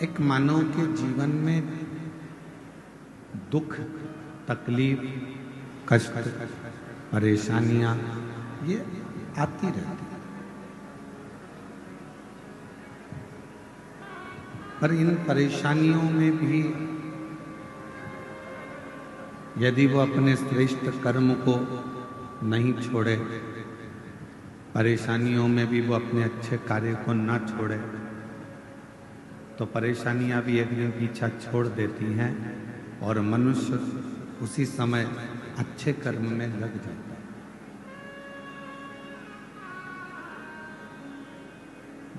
एक मानव के जीवन में दुख, तकलीफ, कष्ट, परेशानियां ये आती रहती है। पर इन परेशानियों में भी यदि वो अपने श्रेष्ठ कर्म को नहीं छोड़े, परेशानियों में भी वो अपने अच्छे कार्य को ना छोड़े, तो परेशानियां भी एक दिन पीछा छोड़ देती हैं और मनुष्य उसी समय अच्छे कर्म में लग जाता है।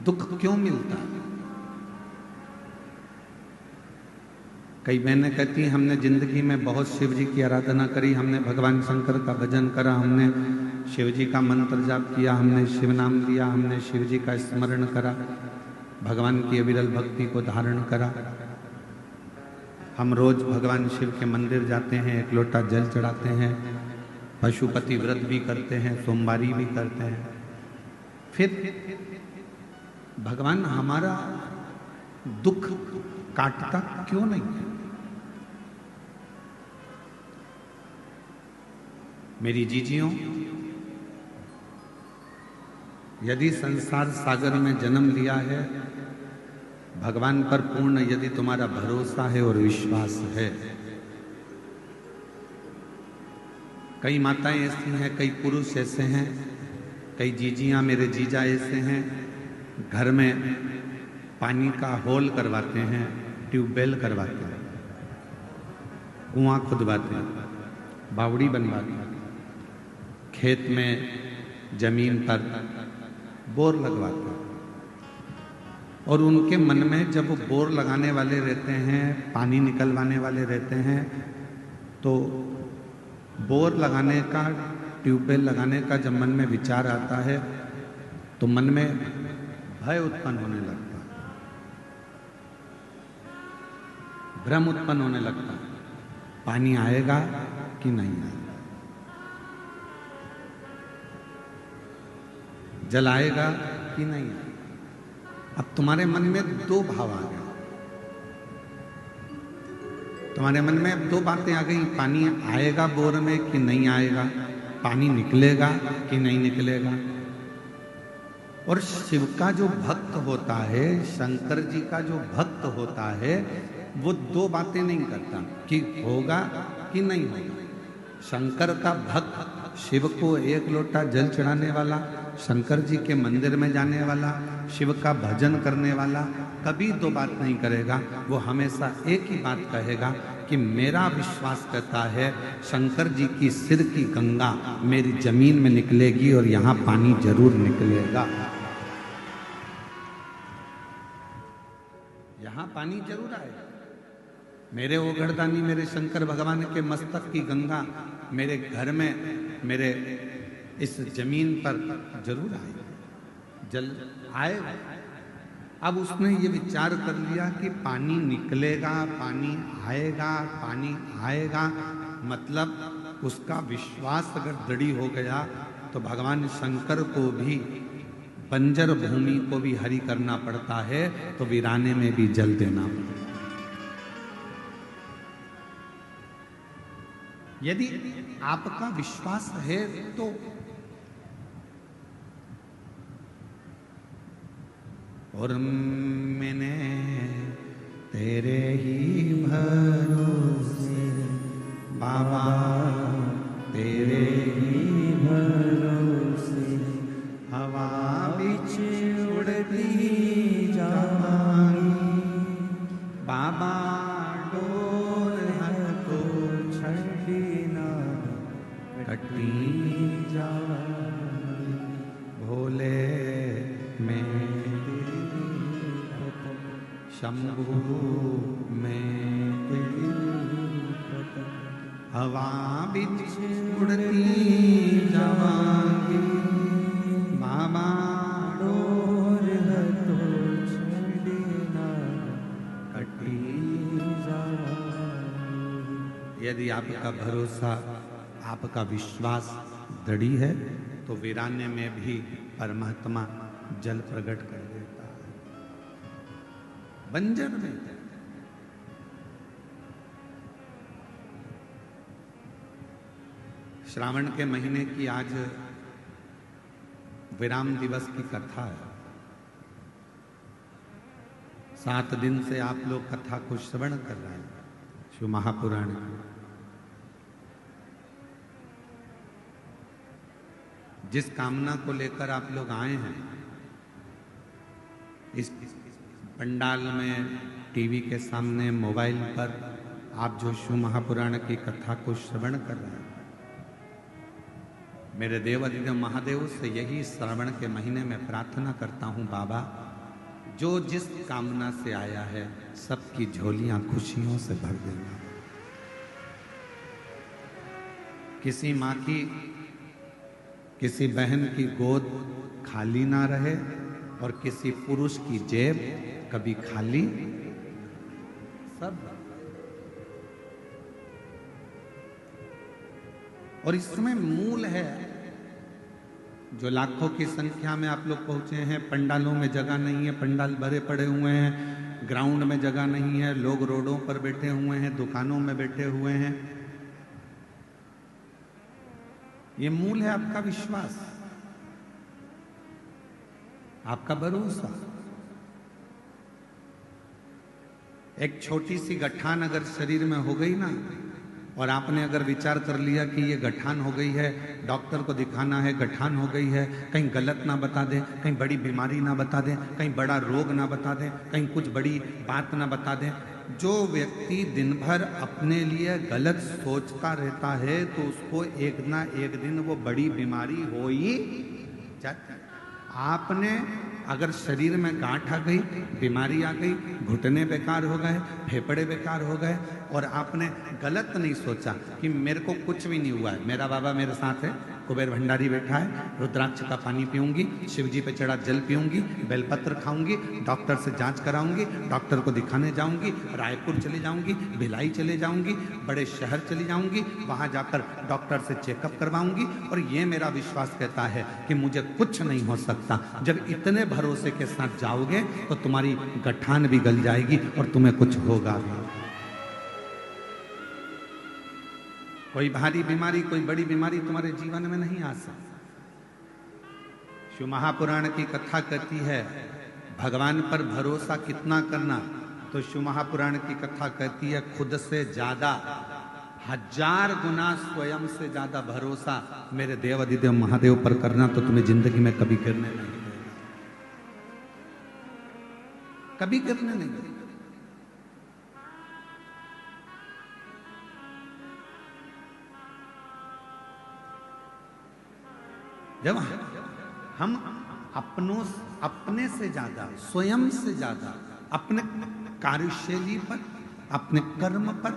दुख क्यों मिलता है? कई बहनें कहती हैं हमने जिंदगी में बहुत शिव जी की आराधना करी, हमने भगवान शंकर का भजन करा, हमने शिव जी का मंत्र जाप किया, हमने शिव नाम लिया, हमने शिव जी का स्मरण करा, भगवान की अविरल भक्ति को धारण करा। हम रोज भगवान शिव के मंदिर जाते हैं, एक लोटा जल चढ़ाते हैं, पशुपति व्रत भी करते हैं, सोमवारी भी करते हैं। फिर भगवान हमारा दुख काटता क्यों नहीं है? मेरी जीजियों, यदि संसार सागर में जन्म लिया है, भगवान पर पूर्ण यदि तुम्हारा भरोसा है और विश्वास है, कई माताएं ऐसी हैं, कई पुरुष ऐसे हैं, कई जीजियां मेरे जीजा ऐसे हैं, घर में पानी का होल करवाते हैं, ट्यूबवेल करवाते हैं, कुआं खुदवाते हैं, बावड़ी बनवाते हैं, खेत में जमीन पर बोर लगवाते हैं। और उनके मन में जब वो बोर लगाने वाले रहते हैं, पानी निकलवाने वाले रहते हैं, तो बोर लगाने का, ट्यूबवेल लगाने का जब मन में विचार आता है तो मन में भय उत्पन्न होने लगता है, भ्रम उत्पन्न होने लगता है, पानी आएगा कि नहीं आएगा, जल आएगा कि नहीं आएगा। अब तुम्हारे मन में दो भाव आ गए, तुम्हारे मन में अब दो बातें आ गई, पानी आएगा बोर में कि नहीं आएगा, पानी निकलेगा कि नहीं निकलेगा। और शिव का जो भक्त होता है, शंकर जी का जो भक्त होता है, वो दो बातें नहीं करता कि होगा कि नहीं होगा। शंकर का भक्त शिव को एक लोटा जल चढ़ाने वाला, शंकर जी के मंदिर में जाने वाला, शिव का भजन करने वाला कभी दो बात नहीं करेगा। वो हमेशा एक ही बात कहेगा कि मेरा विश्वास करता है शंकर जी की सिर की गंगा मेरी जमीन में निकलेगी और यहाँ पानी जरूर निकलेगा, यहाँ पानी जरूर आएगा। मेरे ओगड़दानी, मेरे शंकर भगवान के मस्तक की गंगा मेरे घर में, मेरे इस जमीन पर जरूर आएगा, जल आएगा। अब उसने ये विचार कर लिया कि पानी निकलेगा, पानी आएगा, पानी आएगा, मतलब उसका विश्वास अगर दृढ़ हो गया तो भगवान शंकर को भी बंजर भूमि को भी हरी करना पड़ता है, तो वीराने में भी जल देना पड़ता है। यदि आपका विश्वास है तो और मैंने तेरे ही भरोसे बाबा, तेरे ही भरोसे हवा बिच उड़ती जाऊंगी बाबा, डोर है तो छड़ना कटी जाऊंगी भोले में शंभू में हवा बिच उड़ती जाऊंगी बाबा, डोर है तो छड़ना कटी जाऊंगी। यदि आपका भरोसा, आपका विश्वास दृढ़ है तो वीराने में भी परमात्मा जल प्रकट कर देता है। बंजर में। श्रावण के महीने की आज विराम दिवस की कथा है। 7 दिन से आप लोग कथा को श्रवण कर रहे हैं, शिव महापुराण की। जिस कामना को लेकर आप लोग आए हैं, इस पंडाल में, टीवी के सामने, मोबाइल पर आप जो शिव महापुराण की कथा को श्रवण कर रहे हैं, मेरे देवाधिदेव महादेव से यही श्रावण के महीने में प्रार्थना करता हूं, बाबा जो जिस कामना से आया है सबकी झोलियां खुशियों से भर देना। किसी माँ की, किसी बहन की गोद खाली ना रहे और किसी पुरुष की जेब कभी खाली सब। और इसमें मूल है, जो लाखों की संख्या में आप लोग पहुंचे हैं, पंडालों में जगह नहीं है, पंडाल भरे पड़े हुए हैं, ग्राउंड में जगह नहीं है, लोग रोडों पर बैठे हुए हैं, दुकानों में बैठे हुए हैं। ये मूल है आपका विश्वास, आपका भरोसा। एक छोटी सी गठान अगर शरीर में हो गई ना, और आपने अगर विचार कर लिया कि ये गठान हो गई है, डॉक्टर को दिखाना है, गठान हो गई है, कहीं गलत ना बता दें, कहीं बड़ी बीमारी ना बता दें, कहीं बड़ा रोग ना बता दें, कहीं कुछ बड़ी बात ना बता दें। जो व्यक्ति दिन भर अपने लिए गलत सोचता रहता है तो उसको एक ना एक दिन वो बड़ी बीमारी हो ही जाती है। आपने अगर शरीर में गांठ आ गई, बीमारी आ गई, घुटने बेकार हो गए, फेफड़े बेकार हो गए, और आपने गलत नहीं सोचा कि मेरे को कुछ भी नहीं हुआ है, मेरा बाबा मेरे साथ है, कुबेर भंडारी बैठा है, रुद्राक्ष का पानी पीऊंगी, शिव जी पे चढ़ा जल पीऊंगी, बेलपत्र खाऊंगी, डॉक्टर से जांच कराऊंगी, डॉक्टर को दिखाने जाऊंगी, रायपुर चली जाऊंगी, भिलाई चले जाऊंगी, बड़े शहर चली जाऊंगी, वहां जाकर डॉक्टर से चेकअप करवाऊंगी, और ये मेरा विश्वास कहता है कि मुझे कुछ नहीं हो सकता। जब इतने भरोसे के साथ जाओगे तो तुम्हारी गठान भी गल जाएगी और तुम्हें कुछ होगा भी। कोई भारी बीमारी, कोई बड़ी बीमारी तुम्हारे जीवन में नहीं आ सकती। शिव महापुराण की कथा कहती है भगवान पर भरोसा कितना करना, तो शिव महापुराण की कथा कहती है खुद से ज्यादा 1000 गुना स्वयं से ज्यादा भरोसा मेरे देवाधिदेव महादेव पर करना, तो तुम्हें जिंदगी में कभी गिरने नहीं देगा, कभी गिरने नहीं देगा। जब हम अपने से ज्यादा, स्वयं से ज्यादा, अपने कार्यशैली पर, अपने कर्म पर,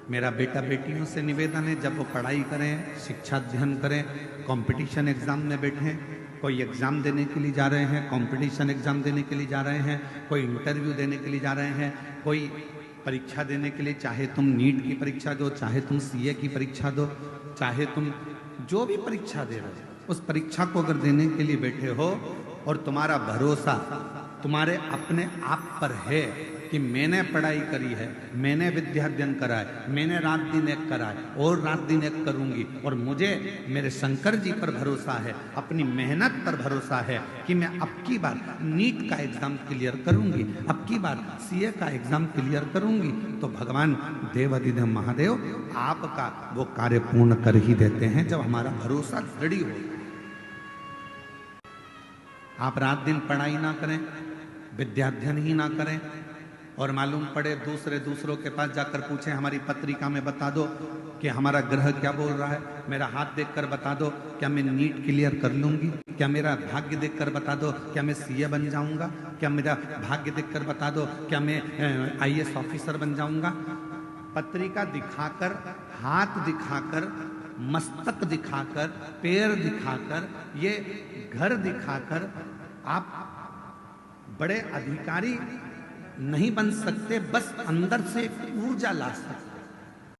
मेरा बेटा बेटियों से निवेदन है जब वो पढ़ाई करें, शिक्षा अध्ययन करें, कंपटीशन एग्जाम में बैठें, कोई एग्जाम देने के लिए जा रहे हैं, कंपटीशन एग्जाम देने के लिए जा रहे हैं, कोई इंटरव्यू देने के लिए जा रहे हैं, कोई परीक्षा देने के लिए, चाहे तुम नीट की परीक्षा दो, चाहे तुम सीए की परीक्षा दो, चाहे तुम जो भी परीक्षा दे रहे हो, उस परीक्षा को अगर देने के लिए बैठे हो और तुम्हारा भरोसा तुम्हारे अपने आप पर है कि मैंने पढ़ाई करी है, मैंने विद्या अध्ययन करा है, मैंने रात दिन एक करा है और रात दिन एक करूंगी, और मुझे मेरे शंकर जी पर भरोसा है, अपनी मेहनत पर भरोसा है कि मैं अब की बार नीट का एग्जाम क्लियर करूंगी, अब की बार सीए का एग्जाम क्लियर करूंगी, तो भगवान देवाधिदेव महादेव आपका वो कार्य पूर्ण कर ही देते हैं जब हमारा भरोसा दृढ़ हो। आप रात दिन पढ़ाई ना करें, विद्याध्ययन ही ना करें, और मालूम पड़े दूसरों के पास जाकर पूछें हमारी पत्रिका में बता दो कि हमारा ग्रह क्या बोल रहा है, मेरा हाथ देखकर बता दो क्या मैं नीट क्लियर कर लूंगी, क्या मेरा भाग्य देखकर बता दो क्या मैं सीए बन जाऊंगा, क्या मेरा भाग्य देखकर बता दो क्या मैं आईएएस ऑफिसर बन जाऊंगा। पत्रिका दिखाकर, हाथ दिखाकर, मस्तक दिखाकर, पैर दिखाकर, ये घर दिखाकर आप बड़े अधिकारी नहीं बन सकते, बस अंदर से ऊर्जा ला सकते।